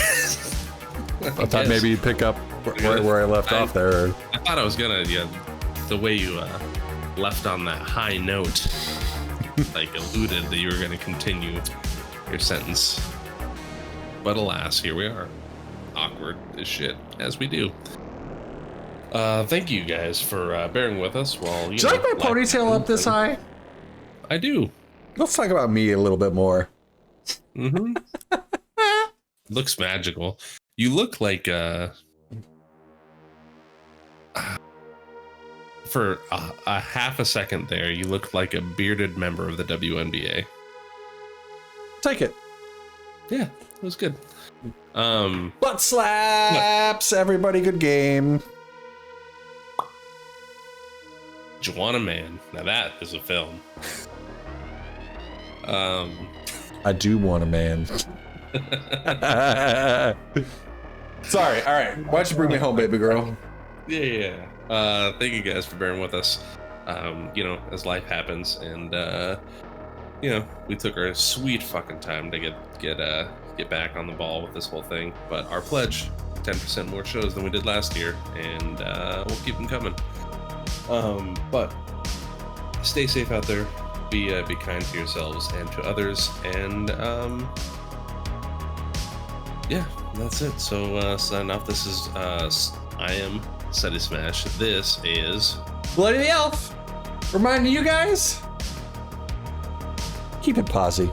thought maybe you'd pick up right where I left off there. Or... I thought I was gonna, yeah, the way you left on that high note, like alluded that you were gonna continue your sentence. But alas, here we are. Awkward as shit, as we do. Thank you guys for bearing with us while Do you like my ponytail up this high? I do. Let's talk about me a little bit more. Mm-hmm. Looks magical. You look like for a half a second there, you looked like a bearded member of the WNBA. Take it. Yeah, it was good. Butt slaps, everybody, good game. Joanna Man. Now that is a film. I do want a man. Sorry, all right. Why don't you bring me home, baby girl? Yeah. Thank you guys for bearing with us. You know, as life happens, and you know, we took our sweet fucking time to get back on the ball with this whole thing. But our pledge, 10% more shows than we did last year, and we'll keep them coming. But stay safe out there. Be kind to yourselves and to others, and yeah, that's it. So sign off. This is I am Sutty Smash. This is Bloody the Elf. Reminding you guys, keep it posy.